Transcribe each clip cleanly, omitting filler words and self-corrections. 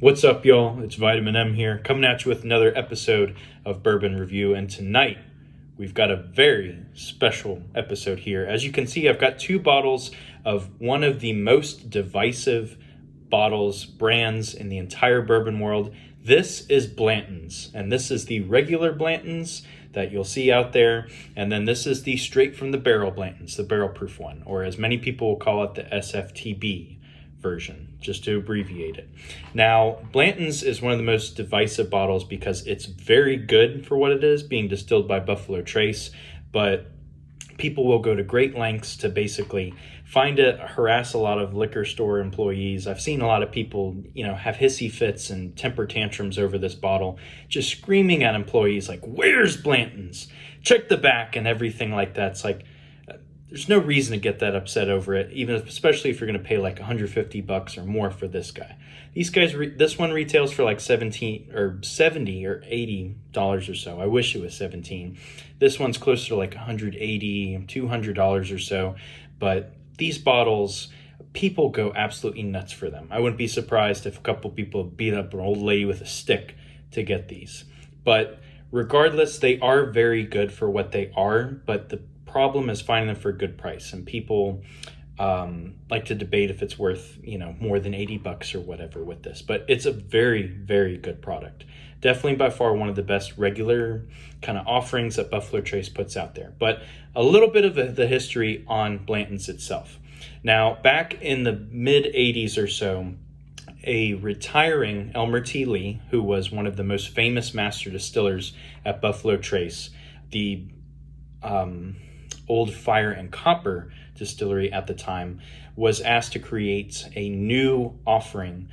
What's up, y'all? It's Vitamin M here, coming at you with another episode of Bourbon Review. And tonight, we've got a very special episode here. As you can see, I've got two bottles of one of the most divisive brands in the entire bourbon world. This is Blanton's, and this is the regular Blanton's that you'll see out there. And then this is the straight from the barrel Blanton's, the barrel proof one, or as many people will call it, the SFTB version, just to abbreviate it. Now, Blanton's is one of the most divisive bottles because it's very good for what it is, being distilled by Buffalo Trace, but people will go to great lengths to basically find it, harass a lot of liquor store employees. I've seen a lot of people, have hissy fits and temper tantrums over this bottle, just screaming at employees like, "Where's Blanton's? Check the back," and everything like that. It's like, there's no reason to get that upset over it, especially if you're going to pay like $150 or more for this guy. These guys, this one retails for like $17 or $70 or $80 or so. I wish it was $17. This one's closer to like $180, $200 or so. But these bottles, people go absolutely nuts for them. I wouldn't be surprised if a couple people beat up an old lady with a stick to get these. But regardless, they are very good for what they are, but the problem is finding them for a good price, and people like to debate if it's worth more than $80 or whatever with this, but it's a very, very good product. Definitely by far one of the best regular kind of offerings that Buffalo Trace puts out there. But a little bit of the history on Blanton's itself. Now, back in the mid 80s or so, a retiring Elmer T. Lee, who was one of the most famous master distillers at Buffalo Trace, the old Fire and Copper distillery at the time, was asked to create a new offering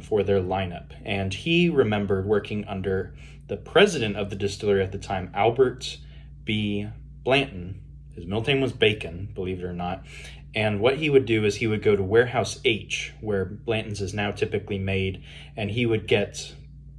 for their lineup. And he remembered working under the president of the distillery at the time, Albert B. Blanton. His middle name was Bacon, believe it or not. And what he would do is he would go to Warehouse H, where Blanton's is now typically made, and he would get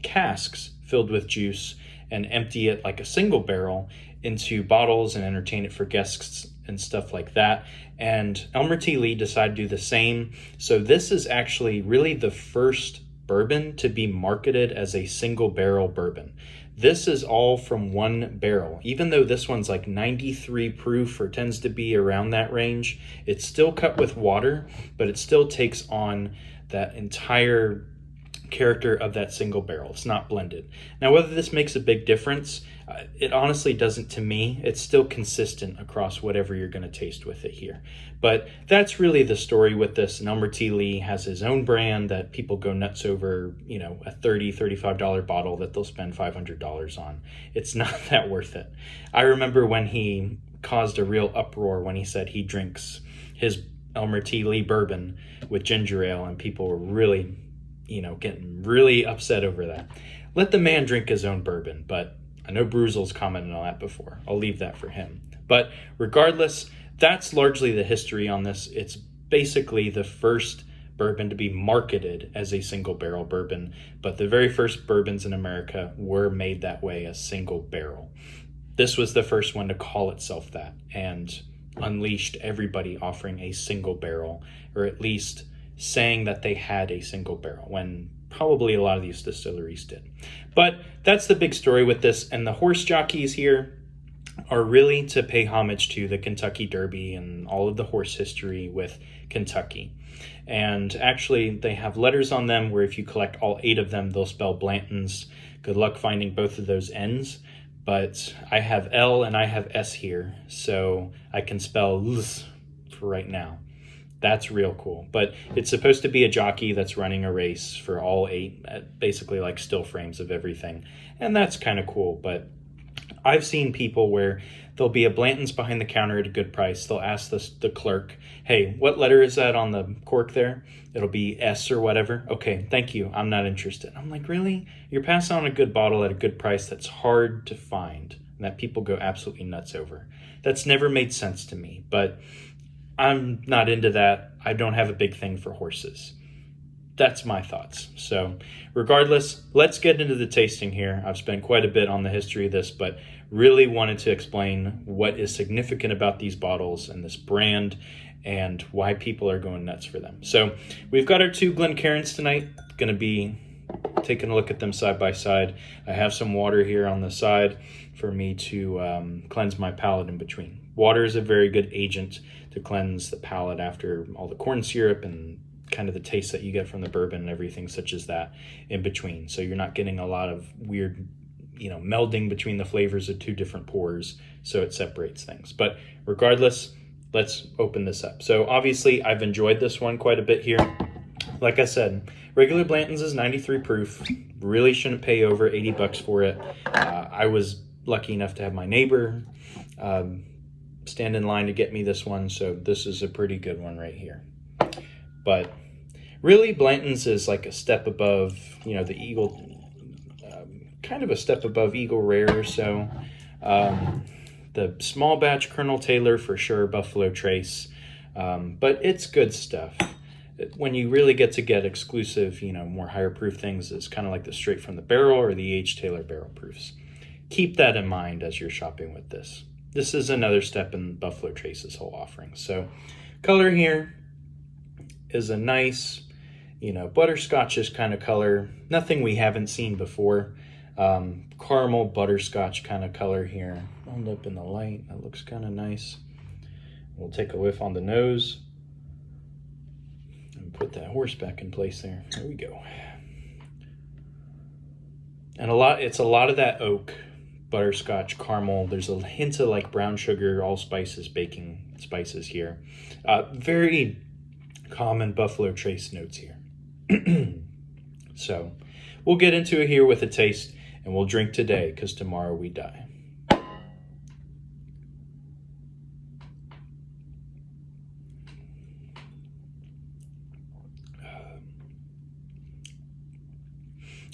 casks filled with juice and empty it like a single barrel into bottles and entertain it for guests and stuff like that. And Elmer T. Lee decided to do the same. So this is actually really the first bourbon to be marketed as a single barrel bourbon. This is all from one barrel. Even though this one's like 93 proof or tends to be around that range, it's still cut with water, but it still takes on that entire character of that single barrel. It's not blended. Now, whether this makes a big difference, it honestly doesn't to me. It's still consistent across whatever you're going to taste with it here. But that's really the story with this. And Elmer T. Lee has his own brand that people go nuts over, a $30, $35 bottle that they'll spend $500 on. It's not that worth it. I remember when he caused a real uproar when he said he drinks his Elmer T. Lee bourbon with ginger ale, and people were really getting really upset over that. Let the man drink his own bourbon, but I know Bruzel's commented on that before. I'll leave that for him. But regardless, that's largely the history on this. It's basically the first bourbon to be marketed as a single barrel bourbon, but the very first bourbons in America were made that way, a single barrel. This was the first one to call itself that and unleashed everybody offering a single barrel, or at least saying that they had a single barrel, when probably a lot of these distilleries did. But that's the big story with this. And the horse jockeys here are really to pay homage to the Kentucky Derby and all of the horse history with Kentucky. And actually, they have letters on them where if you collect all 8 of them, they'll spell Blanton's. Good luck finding both of those N's. But I have L and I have S here, so I can spell Ls for right now. That's real cool. But it's supposed to be a jockey that's running a race for all 8, basically like still frames of everything. And that's kind of cool. But I've seen people where there'll be a Blanton's behind the counter at a good price. They'll ask the clerk, "Hey, what letter is that on the cork there?" It'll be S or whatever. "Okay, thank you. I'm not interested." I'm like, really? You're passing on a good bottle at a good price that's hard to find and that people go absolutely nuts over. That's never made sense to me, but I'm not into that. I don't have a big thing for horses. That's my thoughts. So regardless, let's get into the tasting here. I've spent quite a bit on the history of this, but really wanted to explain what is significant about these bottles and this brand and why people are going nuts for them. So we've got our 2 Glencairns tonight. Going to be taking a look at them side by side. I have some water here on the side for me to cleanse my palate in between. Water is a very good agent to cleanse the palate after all the corn syrup and kind of the taste that you get from the bourbon and everything such as that in between. So you're not getting a lot of weird, melding between the flavors of two different pours, so it separates things. But regardless, let's open this up. So obviously I've enjoyed this one quite a bit here. Like I said, regular Blanton's is 93 proof. Really shouldn't pay over 80 bucks for it. I was lucky enough to have my neighbor stand in line to get me this one, so this is a pretty good one right here. But really, Blanton's is like a step above, the Eagle, kind of a step above Eagle Rare or so. The small batch Colonel Taylor for sure, Buffalo Trace, but it's good stuff. When you really get exclusive, more higher proof things, it's kind of like the straight from the barrel or the E.H. Taylor barrel proofs. Keep that in mind as you're shopping with this. This is another step in Buffalo Trace's whole offering. So color here is a nice, butterscotchish kind of color. Nothing we haven't seen before. Caramel butterscotch kind of color here. Hold up in the light. That looks kind of nice. We'll take a whiff on the nose and put that horse back in place there. There we go. And it's a lot of that oak, butterscotch, caramel. There's a hint of like brown sugar, allspices, baking spices here. Very common Buffalo Trace notes here. So we'll get into it here with a taste, and we'll drink today because tomorrow we die.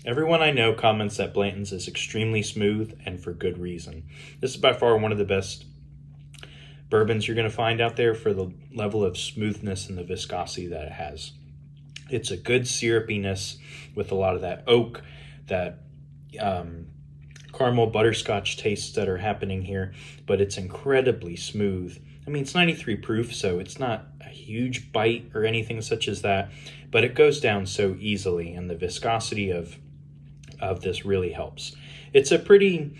Everyone I know comments that Blanton's is extremely smooth, and for good reason. This is by far one of the best bourbons you're going to find out there for the level of smoothness and the viscosity that it has. It's a good syrupiness with a lot of that oak, that caramel butterscotch tastes that are happening here, but it's incredibly smooth. I mean, it's 93 proof, so it's not a huge bite or anything such as that, but it goes down so easily, and the viscosity of this really helps. It's a pretty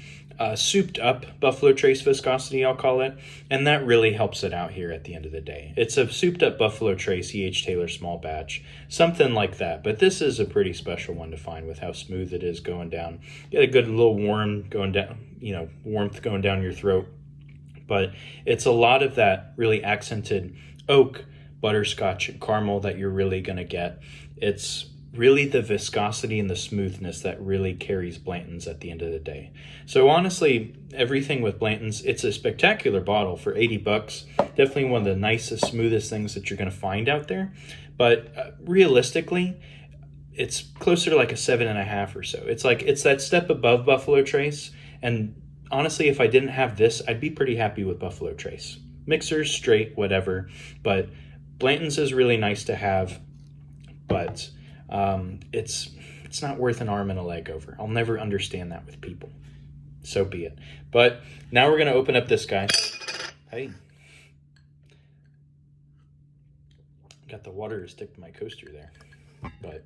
souped up Buffalo Trace viscosity, I'll call it, and that really helps it out here at the end of the day. It's a souped up Buffalo Trace E.H. Taylor small batch, something like that, but this is a pretty special one to find with how smooth it is going down. Get a good little warmth going down your throat, but it's a lot of that really accented oak, butterscotch, and caramel that you're really going to get. It's really the viscosity and the smoothness that really carries Blanton's at the end of the day. So honestly, everything with Blanton's, it's a spectacular bottle for 80 bucks. Definitely one of the nicest, smoothest things that you're going to find out there. But realistically, it's closer to like a 7.5 or so. It's that step above Buffalo Trace. And honestly, if I didn't have this, I'd be pretty happy with Buffalo Trace. Mixers, straight, whatever. But Blanton's is really nice to have, but it's not worth an arm and a leg over. I'll never understand that with people. So be it. But now we're going to open up this guy. Hey. Got the water to stick to my coaster there. But,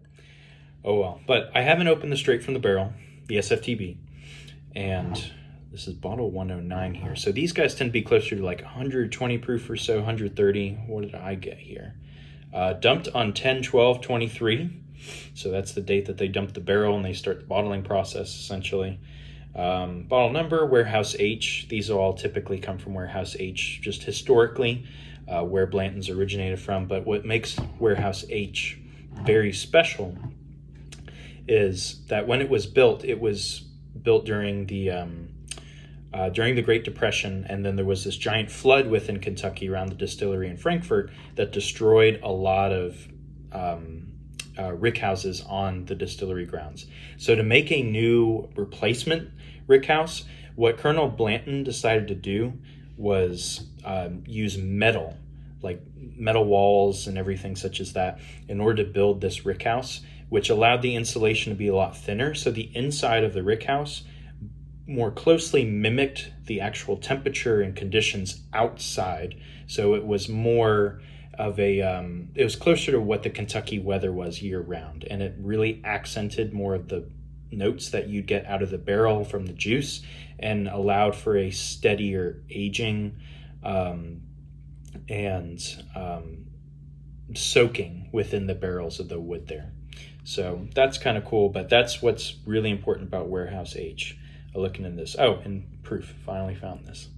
oh well. But I haven't opened the straight from the barrel, the SFTB. And this is bottle 109 here. So these guys tend to be closer to like 120 proof or so, 130. What did I get here? Dumped on 10/12/23. So that's the date that they dump the barrel and they start the bottling process, essentially. Bottle number, Warehouse H. These will all typically come from Warehouse H, just historically, where Blanton's originated from. But what makes Warehouse H very special is that when it was built during the Great Depression, and then there was this giant flood within Kentucky around the distillery in Frankfort that destroyed a lot of rick houses on the distillery grounds. So to make a new replacement rick house, what Colonel Blanton decided to do was use metal, like metal walls and everything such as that, in order to build this rick house, which allowed the insulation to be a lot thinner. So the inside of the rick house more closely mimicked the actual temperature and conditions outside. So it was more of a, it was closer to what the Kentucky weather was year round. And it really accented more of the notes that you'd get out of the barrel from the juice and allowed for a steadier aging and soaking within the barrels of the wood there. So that's kind of cool, but that's what's really important about warehouse age. Looking in this, oh, and proof, finally found this,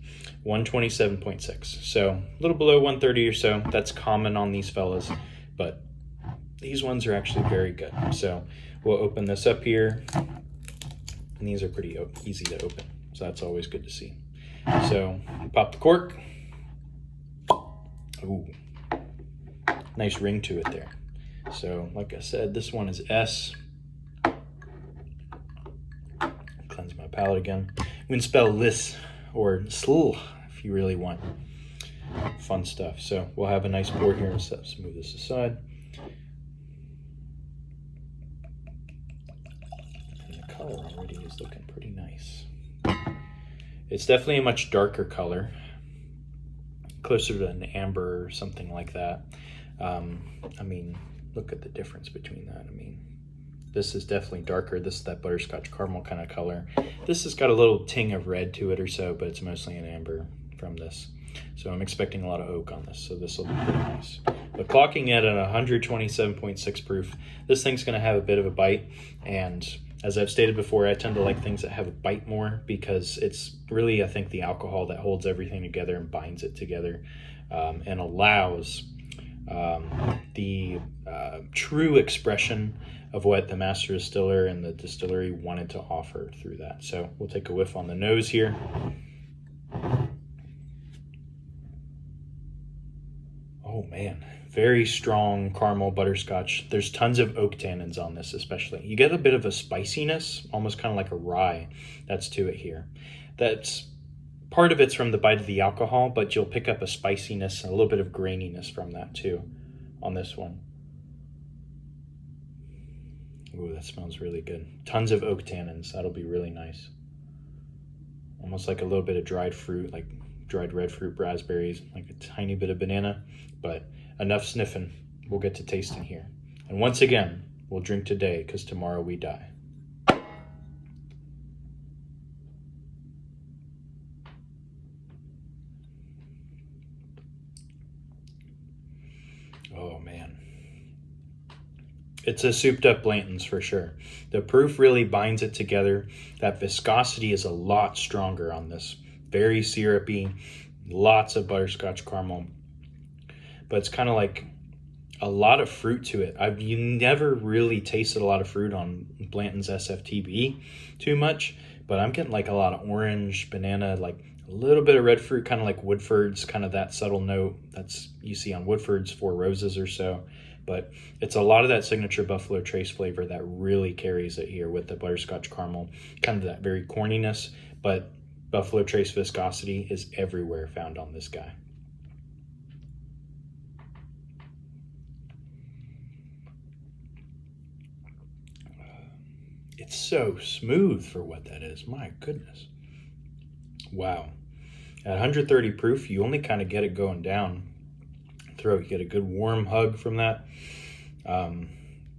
127.6. So a little below 130 or so. That's common on these fellas, but these ones are actually very good. So we'll open this up here, and these are pretty easy to open. So that's always good to see. So pop the cork. Ooh, nice ring to it there. So like I said, this one is S. Cleanse my palate again. You can spell lis or sl if you really want. Fun stuff. So we'll have a nice pour here and smooth this aside. And the color already is looking pretty nice. It's definitely a much darker color, closer to an amber or something like that. I mean, look at the difference between that. I mean, this is definitely darker. This is that butterscotch caramel kind of color. This has got a little ting of red to it or so, but it's mostly an amber from this. So I'm expecting a lot of oak on this, so this will be pretty nice. But clocking it at 127.6 proof, this thing's going to have a bit of a bite. And as I've stated before, I tend to like things that have a bite more because it's really, I think, the alcohol that holds everything together and binds it together and allows the true expression of what the master distiller and the distillery wanted to offer through that. So we'll take a whiff on the nose here. Oh man, very strong caramel butterscotch. There's tons of oak tannins on this especially. You get a bit of a spiciness, almost kind of like a rye that's to it here. That's part of it's from the bite of the alcohol, but you'll pick up a spiciness and a little bit of graininess from that too on this one. Ooh, that smells really good. Tons of oak tannins. That'll be really nice. Almost like a little bit of dried fruit, like dried red fruit, raspberries, like a tiny bit of banana, but enough sniffing. We'll get to tasting here. And once again, we'll drink today because tomorrow we die. Oh man. It's a souped up Blanton's for sure. The proof really binds it together. That viscosity is a lot stronger on this. Very syrupy, lots of butterscotch caramel. But it's kind of like a lot of fruit to it. You never really tasted a lot of fruit on Blanton's SFTB too much, but I'm getting like a lot of orange, banana, like a little bit of red fruit, kind of like Woodford's, kind of that subtle note that's you see on Woodford's Four Roses or so. But it's a lot of that signature Buffalo Trace flavor that really carries it here with the butterscotch caramel, kind of that very corniness, but Buffalo Trace viscosity is everywhere found on this guy. It's so smooth for what that is. My goodness. Wow. At 130 proof, you only kind of get it going down throat. You get a good warm hug from that. A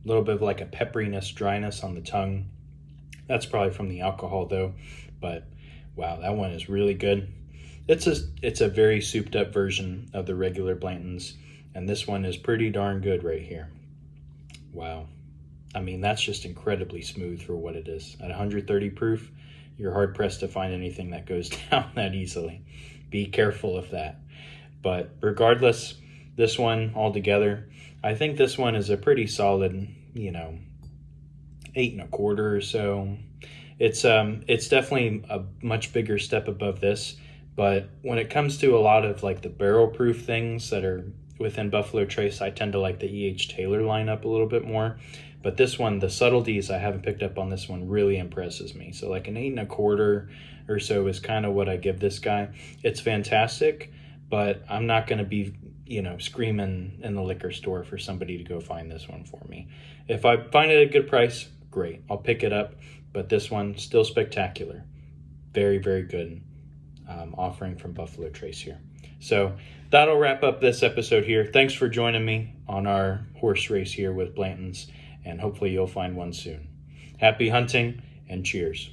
little bit of like a pepperiness, dryness on the tongue. That's probably from the alcohol though. But wow, that one is really good. It's a very souped up version of the regular Blanton's. And this one is pretty darn good right here. Wow. I mean, that's just incredibly smooth for what it is. At 130 proof, you're hard pressed to find anything that goes down that easily. Be careful of that. But regardless, this one altogether, I think this one is a pretty solid, 8 1/4 or so. It's definitely a much bigger step above this. But when it comes to a lot of like the barrel proof things that are within Buffalo Trace, I tend to like the E.H. Taylor lineup a little bit more. But this one, the subtleties I haven't picked up on this one really impresses me. So like an 8 1/4 or so is kind of what I give this guy. It's fantastic, but I'm not going to be, screaming in the liquor store for somebody to go find this one for me. If I find it at a good price, great, I'll pick it up. But this one, still spectacular. Very, very good offering from Buffalo Trace here. So that'll wrap up this episode here. Thanks for joining me on our horse race here with Blantons, and hopefully you'll find one soon. Happy hunting and cheers.